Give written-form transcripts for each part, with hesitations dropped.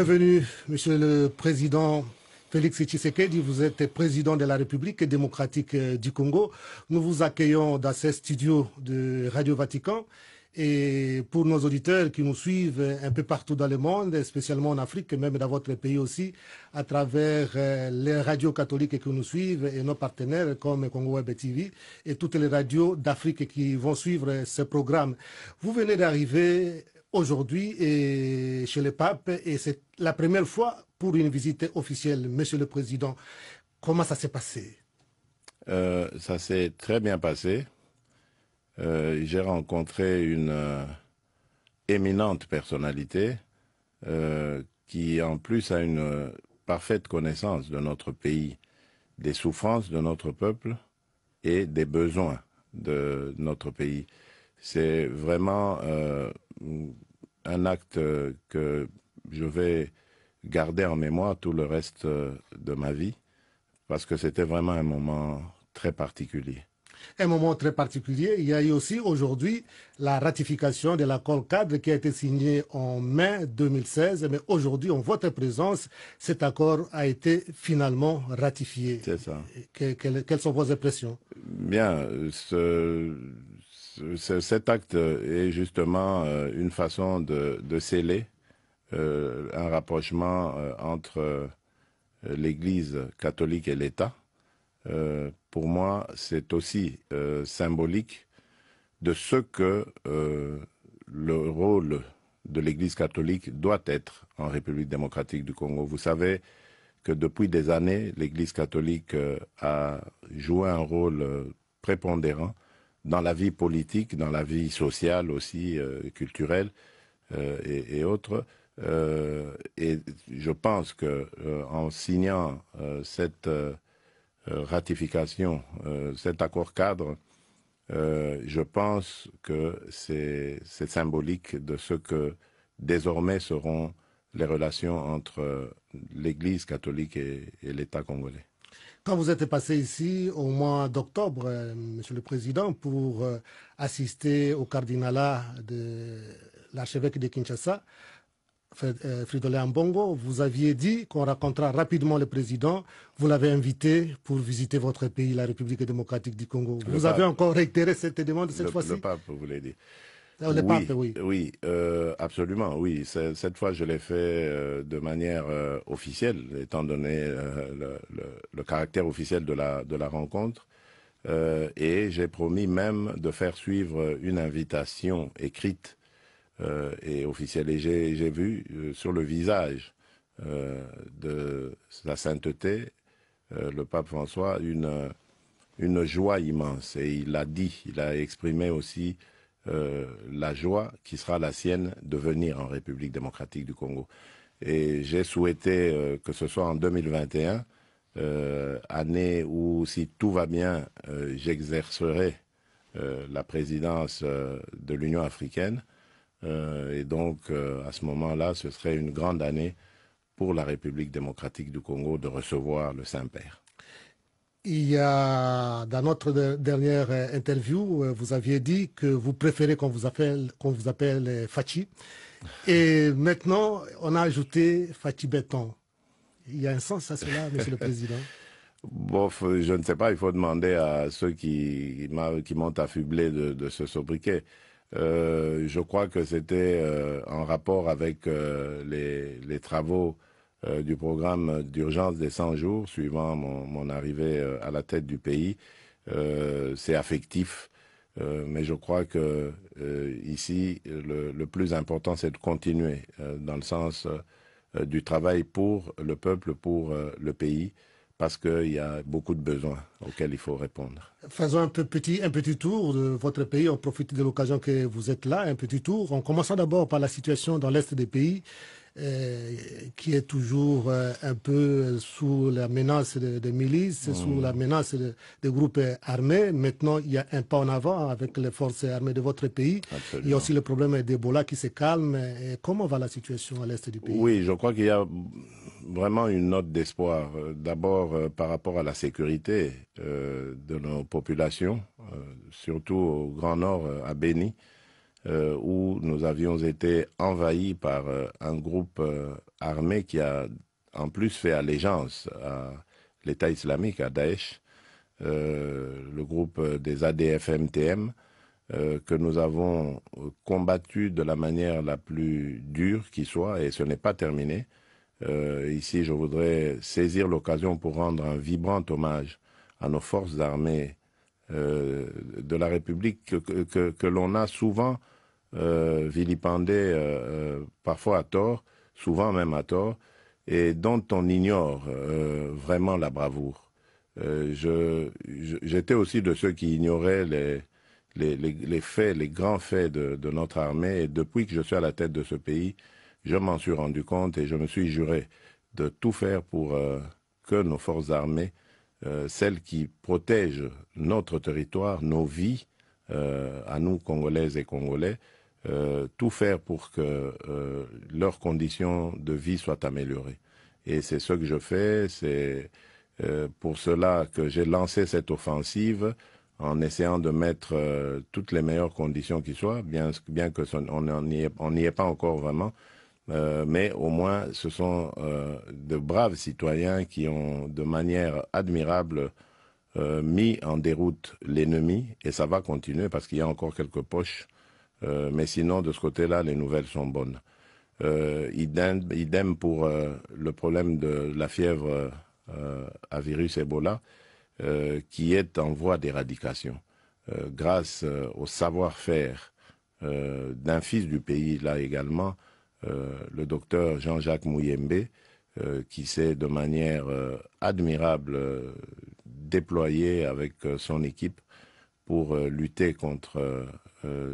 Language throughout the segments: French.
Bienvenue, Monsieur le Président Félix Tshisekedi. Vous êtes président de la République démocratique du Congo. Nous vous accueillons dans ces studios de Radio Vatican. Et pour nos auditeurs qui nous suivent un peu partout dans le monde, spécialement en Afrique, même dans votre pays aussi, à travers les radios catholiques qui nous suivent et nos partenaires comme Congo Web TV et toutes les radios d'Afrique qui vont suivre ce programme. Vous venez d'arriver aujourd'hui chez le pape et c'est la première fois pour une visite officielle. Monsieur le Président, comment ça s'est passé? Ça s'est très bien passé. J'ai rencontré une éminente personnalité qui en plus a une parfaite connaissance de notre pays, des souffrances de notre peuple et des besoins de notre pays. C'est vraiment un acte que je vais garder en mémoire tout le reste de ma vie parce que c'était vraiment un moment très particulier. Un moment très particulier. Il y a eu aussi aujourd'hui la ratification de l'accord cadre qui a été signé en mai 2016. Mais aujourd'hui, en votre présence, cet accord a été finalement ratifié. C'est ça. Quelles sont vos impressions? Bien, cet acte est justement une façon de sceller un rapprochement entre l'Église catholique et l'État. Pour moi, c'est aussi symbolique de ce que le rôle de l'Église catholique doit être en République démocratique du Congo. Vous savez que depuis des années, l'Église catholique a joué un rôle prépondérant dans la vie politique, dans la vie sociale aussi, culturelle et autres. Et je pense que en signant cette ratification, cet accord cadre, je pense que c'est symbolique de ce que désormais seront les relations entre l'Église catholique et l'État congolais. Quand vous êtes passé ici au mois d'octobre, Monsieur le Président, pour assister au cardinalat de l'archevêque de Kinshasa, Fridolin Ambongo, vous aviez dit qu'on rencontrera rapidement le président. Vous l'avez invité pour visiter votre pays, la République démocratique du Congo. Vous avez encore réitéré cette demande cette fois-ci? Le pape, vous voulez dire? Le pape, oui. Oui, absolument, oui. Cette fois, je l'ai fait de manière officielle, étant donné le caractère officiel de la rencontre. Et j'ai promis même de faire suivre une invitation écrite et officielle. Et j'ai vu sur le visage de sa sainteté, le pape François, une joie immense. Et il l'a dit, il a exprimé aussi la joie qui sera la sienne de venir en République démocratique du Congo. Et j'ai souhaité que ce soit en 2021, année où, si tout va bien, j'exercerai la présidence de l'Union africaine. Et donc, à ce moment-là, ce serait une grande année pour la République démocratique du Congo de recevoir le Saint-Père. Il y a, dans notre dernière interview, vous aviez dit que vous préférez qu'on vous appelle Fachi. Et maintenant, on a ajouté Fachi Béton. Il y a un sens à cela, Monsieur le Président? Bon, je ne sais pas, il faut demander à ceux qui m'ont affublé de ce sobriquet. Je crois que c'était en rapport avec les travaux du programme d'urgence des 100 jours, suivant mon arrivée à la tête du pays. C'est affectif, mais je crois que ici, le plus important, c'est de continuer dans le sens du travail pour le peuple, pour le pays, parce qu'il y a beaucoup de besoins auxquels il faut répondre. Faisons un petit tour de votre pays. On profite de l'occasion que vous êtes là, un petit tour. En commençant d'abord par la situation dans l'Est des pays, qui est toujours un peu sous la menace des milices, sous la menace des groupes armés. Maintenant, il y a un pas en avant avec les forces armées de votre pays. Absolument. Il y a aussi le problème d'Ebola qui se calme. Et comment va la situation à l'Est du pays? Oui, je crois qu'il y a vraiment une note d'espoir. D'abord, par rapport à la sécurité de nos populations, surtout au Grand Nord, à Béni. où nous avions été envahis par un groupe armé qui a en plus fait allégeance à l'État islamique, à Daesh, le groupe des ADF-MTM, que nous avons combattu de la manière la plus dure qui soit, et ce n'est pas terminé. Ici, je voudrais saisir l'occasion pour rendre un vibrant hommage à nos forces armées de la République que l'on a souvent vilipendées, parfois à tort, souvent même à tort, et dont on ignore vraiment la bravoure. J'étais aussi de ceux qui ignoraient les faits, les grands faits de notre armée, et depuis que je suis à la tête de ce pays, je m'en suis rendu compte et je me suis juré de tout faire pour que nos forces armées, celles qui protègent notre territoire, nos vies, à nous, Congolaises et Congolais, tout faire pour que leurs conditions de vie soient améliorées. Et c'est ce que je fais, c'est pour cela que j'ai lancé cette offensive en essayant de mettre toutes les meilleures conditions qui soient, bien que on n'y est pas encore vraiment, mais au moins ce sont de braves citoyens qui ont de manière admirable mis en déroute l'ennemi, et ça va continuer parce qu'il y a encore quelques poches, mais sinon de ce côté-là les nouvelles sont bonnes. Idem pour le problème de la fièvre à virus Ebola, qui est en voie d'éradication. Grâce au savoir-faire d'un fils du pays, là également, le docteur Jean-Jacques Mouyembe, qui s'est de manière admirable déployé avec son équipe pour lutter contre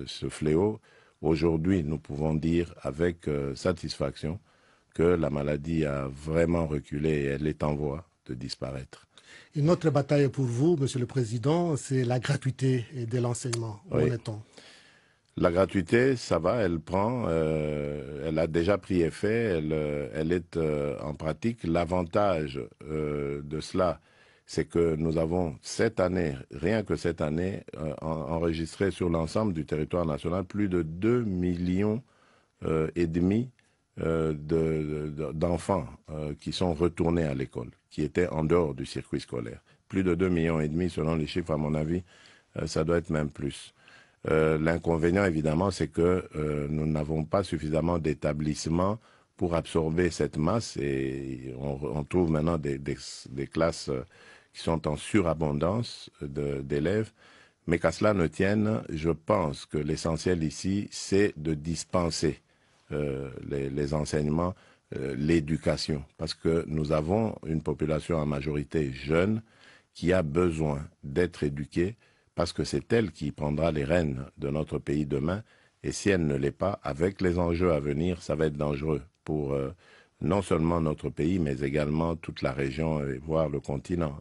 ce fléau. Aujourd'hui, nous pouvons dire avec satisfaction que la maladie a vraiment reculé et elle est en voie de disparaître. Une autre bataille pour vous, Monsieur le Président, c'est la gratuité de l'enseignement. Où en est-on ? La gratuité, ça va, elle prend, elle a déjà pris effet, elle est en pratique. L'avantage de cela, c'est que nous avons cette année, rien que cette année, enregistré sur l'ensemble du territoire national plus de 2,5 millions d'enfants qui sont retournés à l'école, qui étaient en dehors du circuit scolaire. Plus de 2,5 millions selon les chiffres, à mon avis, ça doit être même plus. L'inconvénient, évidemment, c'est que nous n'avons pas suffisamment d'établissements pour absorber cette masse, et on trouve maintenant des classes qui sont en surabondance d'élèves. Mais qu'à cela ne tienne, je pense que l'essentiel ici, c'est de dispenser les enseignements, l'éducation, parce que nous avons une population en majorité jeune qui a besoin d'être éduquée, parce que c'est elle qui prendra les rênes de notre pays demain, et si elle ne l'est pas, avec les enjeux à venir, ça va être dangereux pour non seulement notre pays, mais également toute la région, et voire le continent.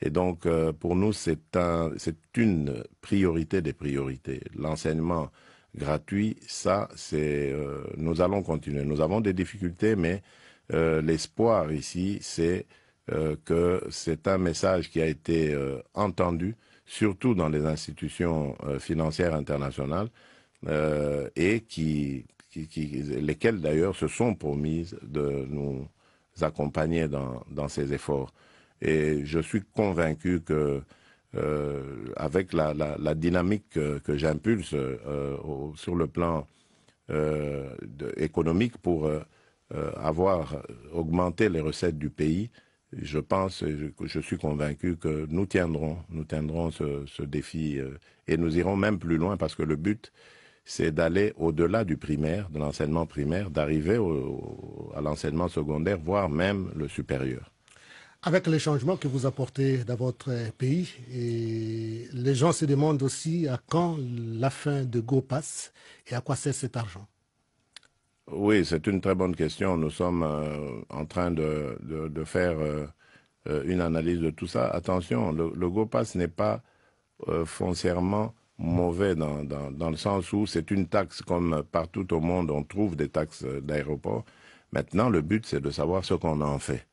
Et donc, pour nous, c'est une priorité des priorités. L'enseignement gratuit, ça, nous allons continuer. Nous avons des difficultés, mais l'espoir ici, c'est que c'est un message qui a été entendu, surtout dans les institutions financières internationales, et lesquelles d'ailleurs se sont promises de nous accompagner dans ces efforts. Et je suis convaincu que avec la dynamique que j'impulse sur le plan économique pour avoir augmenté les recettes du pays, je pense, je suis convaincu que nous tiendrons ce défi et nous irons même plus loin, parce que le but, c'est d'aller au-delà du primaire, de l'enseignement primaire, d'arriver à l'enseignement secondaire, voire même le supérieur. Avec les changements que vous apportez dans votre pays, et les gens se demandent aussi à quand la fin de GoPass et à quoi sert cet argent. Oui, c'est une très bonne question. Nous sommes en train de faire une analyse de tout ça. Attention, le GoPass n'est pas foncièrement mauvais dans le sens où c'est une taxe comme partout au monde, on trouve des taxes d'aéroport. Maintenant, le but, c'est de savoir ce qu'on en fait.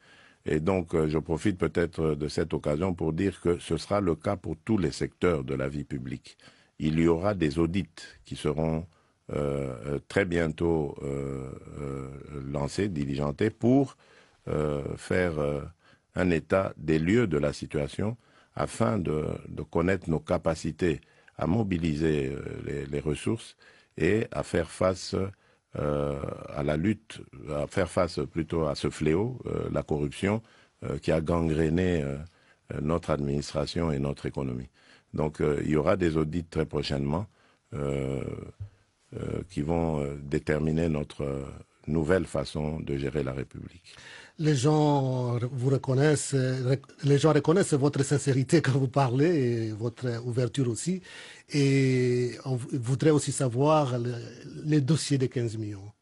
Et donc, je profite peut-être de cette occasion pour dire que ce sera le cas pour tous les secteurs de la vie publique. il y aura des audits qui seront très bientôt lancés, diligentés, pour faire un état des lieux de la situation afin de connaître nos capacités à mobiliser les ressources et à faire face à la lutte, à faire face plutôt à ce fléau, la corruption, qui a gangréné notre administration et notre économie. Donc il y aura des audits très prochainement qui vont déterminer notre nouvelle façon de gérer la République. Les gens vous reconnaissent, les gens reconnaissent votre sincérité quand vous parlez et votre ouverture aussi. Et on voudrait aussi savoir les dossiers des 15 millions.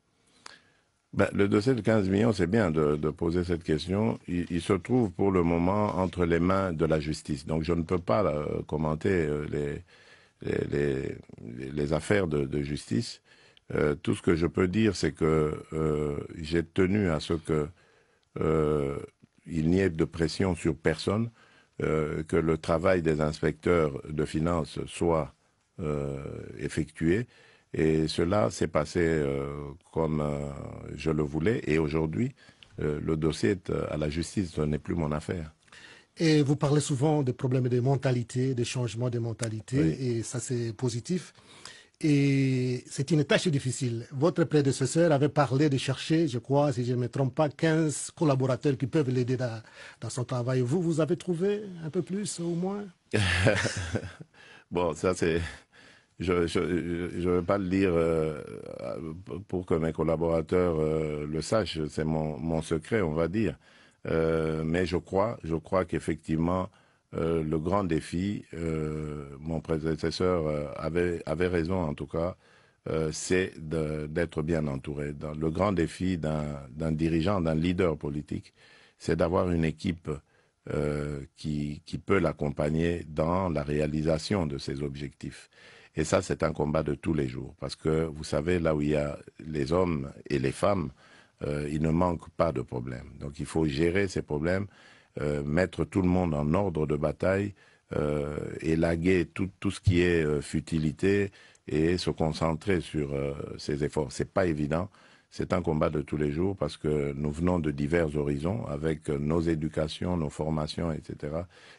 Ben, le dossier de 15 millions, c'est bien de poser cette question. Il se trouve pour le moment entre les mains de la justice. Donc je ne peux pas commenter les affaires de justice. Tout ce que je peux dire, c'est que j'ai tenu à ce que il n'y ait de pression sur personne, que le travail des inspecteurs de finances soit effectué. Et cela s'est passé comme je le voulais. Et aujourd'hui, le dossier est à la justice, ce n'est plus mon affaire. Et vous parlez souvent des problèmes de mentalité, des changements de mentalité, Oui. et ça c'est positif. Et c'est une tâche difficile. Votre prédécesseur avait parlé de chercher, je crois, si je ne me trompe pas, 15 collaborateurs qui peuvent l'aider dans son travail. Vous avez trouvé un peu plus au moins? Bon, ça c'est... Je ne vais pas le dire pour que mes collaborateurs le sachent, c'est mon secret, on va dire. Mais je crois qu'effectivement, le grand défi, mon prédécesseur avait raison en tout cas, c'est d'être bien entouré. Le grand défi d'un dirigeant, d'un leader politique, c'est d'avoir une équipe qui peut l'accompagner dans la réalisation de ses objectifs. Et ça, c'est un combat de tous les jours. Parce que, vous savez, là où il y a les hommes et les femmes, il ne manque pas de problèmes. Donc il faut gérer ces problèmes, mettre tout le monde en ordre de bataille, élaguer tout ce qui est futilité et se concentrer sur ces efforts. C'est pas évident. C'est un combat de tous les jours parce que nous venons de divers horizons avec nos éducations, nos formations, etc.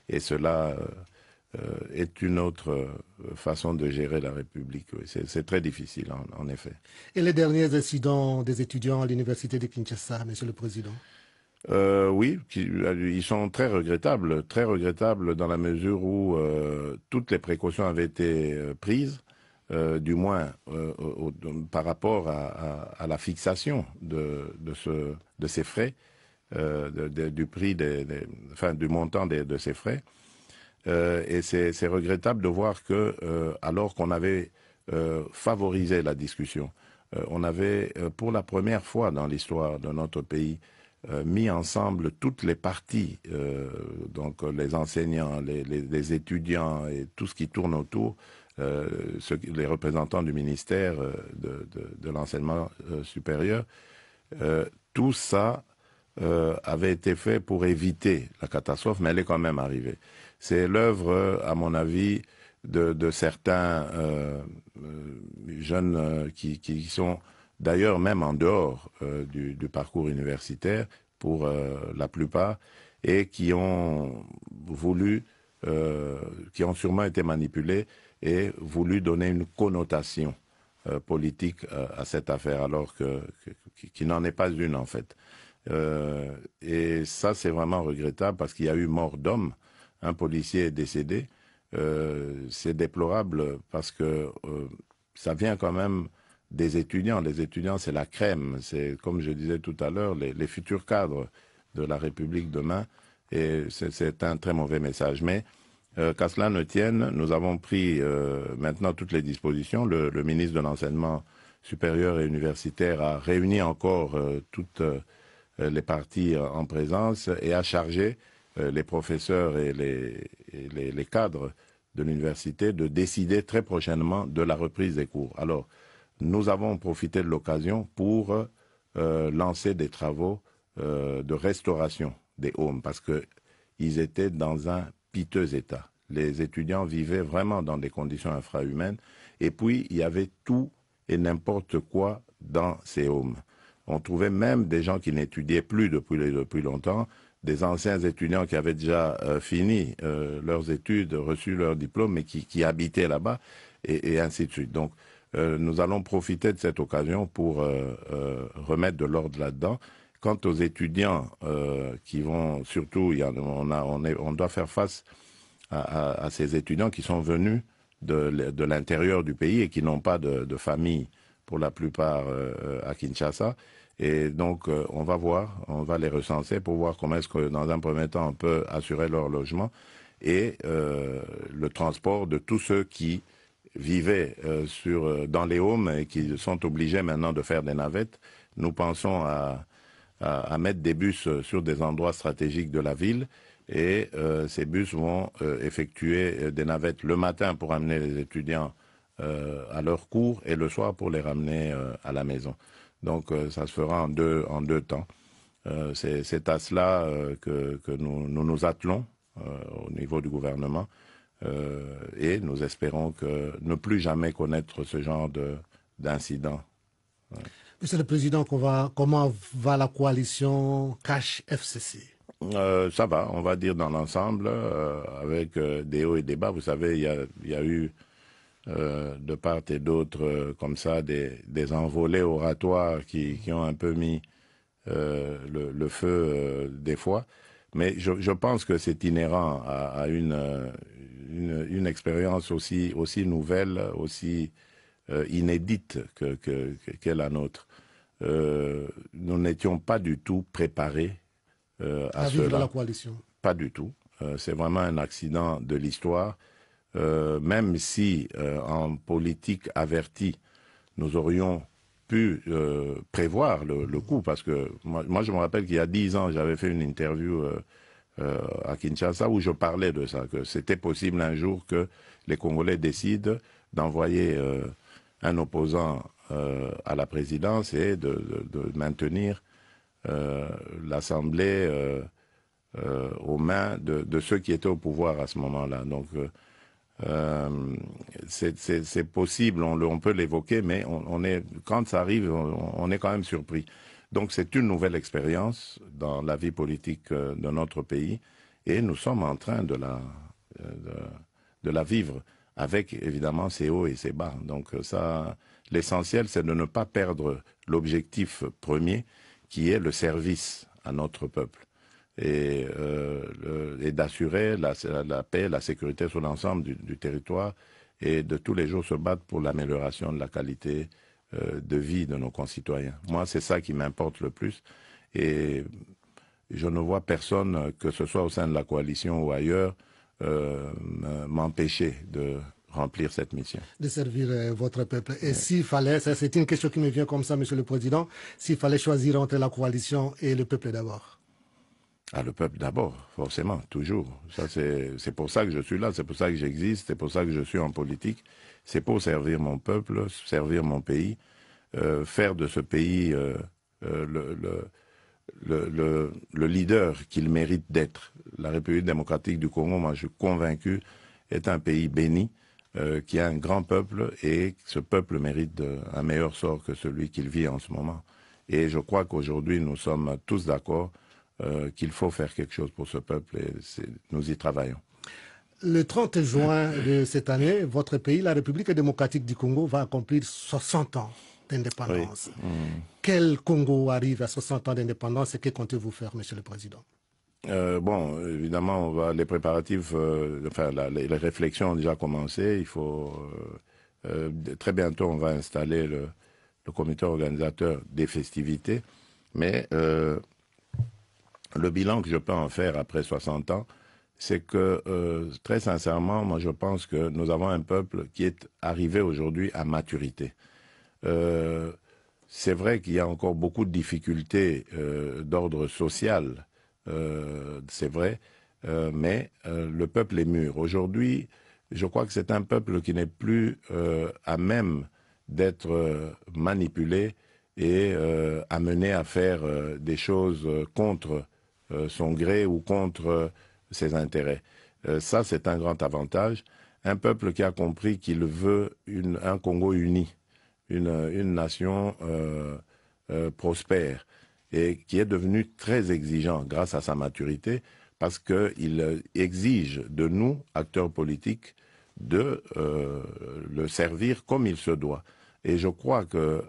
Et cela est une autre façon de gérer la République. Oui. C'est très difficile, en effet. Et les derniers incidents des étudiants à l'université de Kinshasa, Monsieur le Président? Oui, ils sont très regrettables dans la mesure où toutes les précautions avaient été prises, du moins par rapport à la fixation de ces frais, du prix, du montant de ces frais. Et c'est regrettable de voir que, alors qu'on avait favorisé la discussion, on avait, pour la première fois dans l'histoire de notre pays, mis ensemble toutes les parties, donc les enseignants, les étudiants et tout ce qui tourne autour, les représentants du ministère de l'enseignement supérieur, tout ça avait été fait pour éviter la catastrophe, mais elle est quand même arrivée. C'est l'œuvre, à mon avis, de certains jeunes qui sont d'ailleurs même en dehors du parcours universitaire, pour la plupart, et qui ont voulu, qui ont sûrement été manipulés et voulu donner une connotation politique à cette affaire, alors qui n'en est pas une en fait. Et ça, c'est vraiment regrettable parce qu'il y a eu mort d'homme. Un policier est décédé. C'est déplorable parce que ça vient quand même des étudiants. Les étudiants, c'est la crème. C'est, comme je disais tout à l'heure, les futurs cadres de la République demain. Et c'est un très mauvais message. Mais qu'à cela ne tienne, nous avons pris maintenant toutes les dispositions. Le ministre de l'Enseignement supérieur et universitaire a réuni encore toutes les parties en présence et a chargé les professeurs et les cadres de l'université de décider très prochainement de la reprise des cours. Alors, nous avons profité de l'occasion pour lancer des travaux de restauration des homes parce qu'ils étaient dans un piteux état. les étudiants vivaient vraiment dans des conditions infrahumaines. Et puis, il y avait tout et n'importe quoi dans ces homes. On trouvait même des gens qui n'étudiaient plus depuis longtemps, des anciens étudiants qui avaient déjà fini leurs études, reçu leur diplôme, mais qui habitaient là-bas, et ainsi de suite. Donc, nous allons profiter de cette occasion pour remettre de l'ordre là-dedans. Quant aux étudiants qui vont, surtout, on doit faire face à ces étudiants qui sont venus de l'intérieur du pays et qui n'ont pas de famille, pour la plupart à Kinshasa. Et donc, on va les recenser pour voir comment est-ce que, dans un premier temps, on peut assurer leur logement et le transport de tous ceux qui vivaient dans les homes et qui sont obligés maintenant de faire des navettes. Nous pensons à mettre des bus sur des endroits stratégiques de la ville et ces bus vont effectuer des navettes le matin pour amener les étudiants à leur cours et le soir pour les ramener à la maison. Donc ça se fera en deux temps. C'est à cela que nous attelons au niveau du gouvernement et nous espérons ne plus jamais connaître ce genre d'incident. Monsieur le Président, comment va la coalition Cash-FCC? Ça va, on va dire dans l'ensemble, avec des hauts et des bas. Vous savez, il y a eu de part et d'autre, comme ça, des envolées oratoires qui ont un peu mis le feu des fois. Mais je pense que c'est inhérent à une expérience aussi nouvelle, aussi inédite qu'est la nôtre. Nous n'étions pas du tout préparés à cela. La coalition. Pas du tout. C'est vraiment un accident de l'histoire. Même si en politique avertie, nous aurions pu prévoir le coup, parce que moi je me rappelle qu'il y a 10 ans, j'avais fait une interview à Kinshasa où je parlais de ça, que c'était possible un jour que les Congolais décident d'envoyer un opposant à la présidence et de maintenir l'Assemblée aux mains de ceux qui étaient au pouvoir à ce moment-là. Donc c'est possible, on peut l'évoquer, mais quand ça arrive, on est quand même surpris. Donc c'est une nouvelle expérience dans la vie politique de notre pays et nous sommes en train de la vivre avec évidemment ses hauts et ses bas. Donc ça, l'essentiel, c'est de ne pas perdre l'objectif premier qui est le service à notre peuple et d'assurer la paix, la sécurité sur l'ensemble du territoire et de tous les jours se battre pour l'amélioration de la qualité de vie de nos concitoyens. Moi, c'est ça qui m'importe le plus et je ne vois personne, que ce soit au sein de la coalition ou ailleurs, m'empêcher de remplir cette mission. De servir votre peuple. Et s'il fallait, c'est une question qui me vient comme ça, Monsieur le Président, s'il fallait choisir entre la coalition et le peuple d'abord? Ah, le peuple d'abord, forcément, toujours. Ça, c'est pour ça que je suis là, c'est pour ça que j'existe, c'est pour ça que je suis en politique. C'est pour servir mon peuple, servir mon pays, faire de ce pays le leader qu'il mérite d'être. La République démocratique du Congo, moi je suis convaincu, est un pays béni, qui a un grand peuple et ce peuple mérite un meilleur sort que celui qu'il vit en ce moment. Et je crois qu'aujourd'hui nous sommes tous d'accord qu'il faut faire quelque chose pour ce peuple et nous y travaillons. Le 30 juin de cette année, votre pays, la République démocratique du Congo, va accomplir 60 ans d'indépendance. Oui. Quel Congo arrive à 60 ans d'indépendance et que comptez-vous faire, Monsieur le Président? Bon, évidemment, les préparatifs, les réflexions ont déjà commencé. Il faut très bientôt, on va installer le comité organisateur des festivités. Mais le bilan que je peux en faire après 60 ans, c'est que très sincèrement, moi je pense que nous avons un peuple qui est arrivé aujourd'hui à maturité. C'est vrai qu'il y a encore beaucoup de difficultés d'ordre social, c'est vrai, mais le peuple est mûr. Aujourd'hui, je crois que c'est un peuple qui n'est plus à même d'être manipulé et amené à faire des choses contre son gré ou contre ses intérêts. Ça, c'est un grand avantage. Un peuple qui a compris qu'il veut un Congo uni, une nation prospère, et qui est devenu très exigeant grâce à sa maturité, parce qu'il exige de nous, acteurs politiques, de le servir comme il se doit. Et je crois que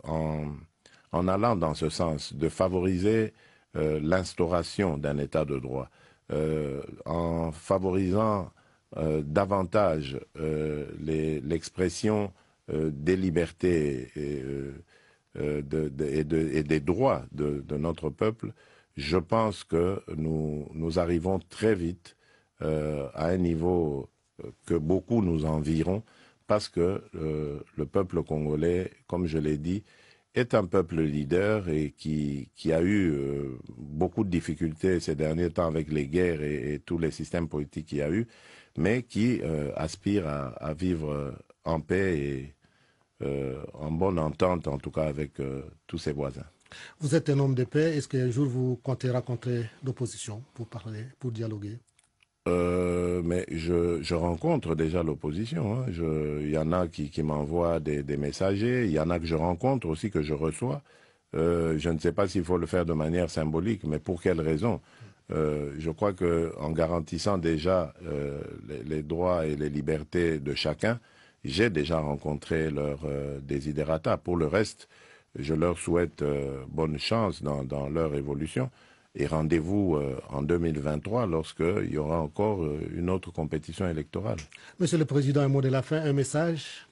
en allant dans ce sens, de favoriser l'instauration d'un état de droit, en favorisant davantage l'expression des libertés et des droits de notre peuple, je pense que nous arrivons très vite à un niveau que beaucoup nous envieront, parce que le peuple congolais, comme je l'ai dit, est un peuple leader et qui a eu beaucoup de difficultés ces derniers temps avec les guerres et tous les systèmes politiques qu'il y a eu, mais qui aspire à vivre en paix et en bonne entente, en tout cas avec tous ses voisins. Vous êtes un homme de paix. Est-ce qu'un jour vous comptez rencontrer l'opposition pour parler, pour dialoguer? Mais je rencontre déjà l'opposition. Hein. Il y en a qui m'envoient des messagers, il y en a que je rencontre aussi, que je reçois. Je ne sais pas s'il faut le faire de manière symbolique, mais pour quelle raison? Je crois qu'en garantissant déjà les droits et les libertés de chacun, j'ai déjà rencontré leurs desiderata. Pour le reste, je leur souhaite bonne chance dans leur évolution. Et rendez-vous en 2023 lorsqu'il y aura encore une autre compétition électorale. Monsieur le Président, un mot de la fin, un message?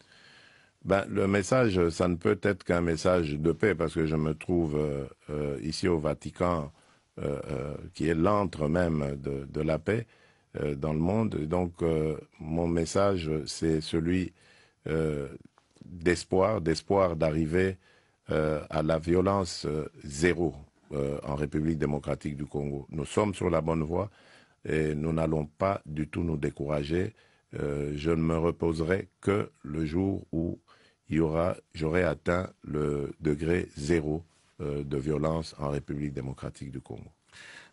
Le message, ça ne peut être qu'un message de paix, parce que je me trouve ici au Vatican, qui est l'antre même de la paix dans le monde. Et donc, mon message, c'est celui d'espoir d'arriver à la violence zéro en République démocratique du Congo. Nous sommes sur la bonne voie et nous n'allons pas du tout nous décourager. Je ne me reposerai que le jour où j'aurai atteint le degré zéro de violence en République démocratique du Congo.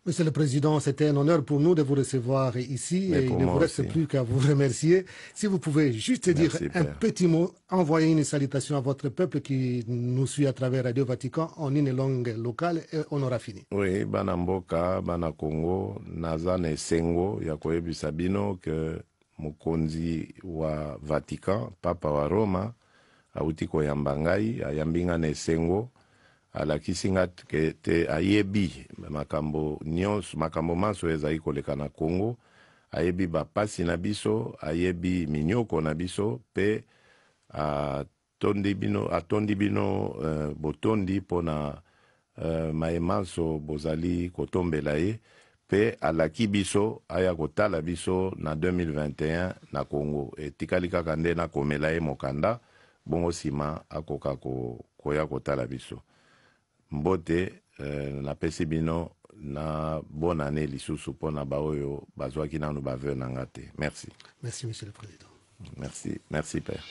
Monsieur le Président, c'était un honneur pour nous de vous recevoir ici. Et il ne vous reste plus qu'à vous remercier. Si vous pouvez juste dire un petit mot, envoyer une salutation à votre peuple qui nous suit à travers Radio Vatican en une langue locale, et on aura fini. Oui, bana mboka, bana Congo, nazane sengo, yakoyebi sabino que mokonzi wa Vatican, papa wa Roma, auti koyamba ngai, ayambinga ne sengo, alakisi nga te ayebi makambo nyonso, makambo manso ezali koleka na Congo, ayebi bapasi na biso, ayebi minyoko na biso, pe atondi bino botondi pona maemanso bozali kotombela ye, pe alaki biso aya kotala biso na 2021 na Congo. Etikali kaka nde na komela ye mokanda, bongo sima akoka koya kotala biso. Mbote napesi bino na bonne année lisusu pona baoyo bazwaki nanu baveur na nga te. Merci. Merci, Monsieur le Président. Merci, Père.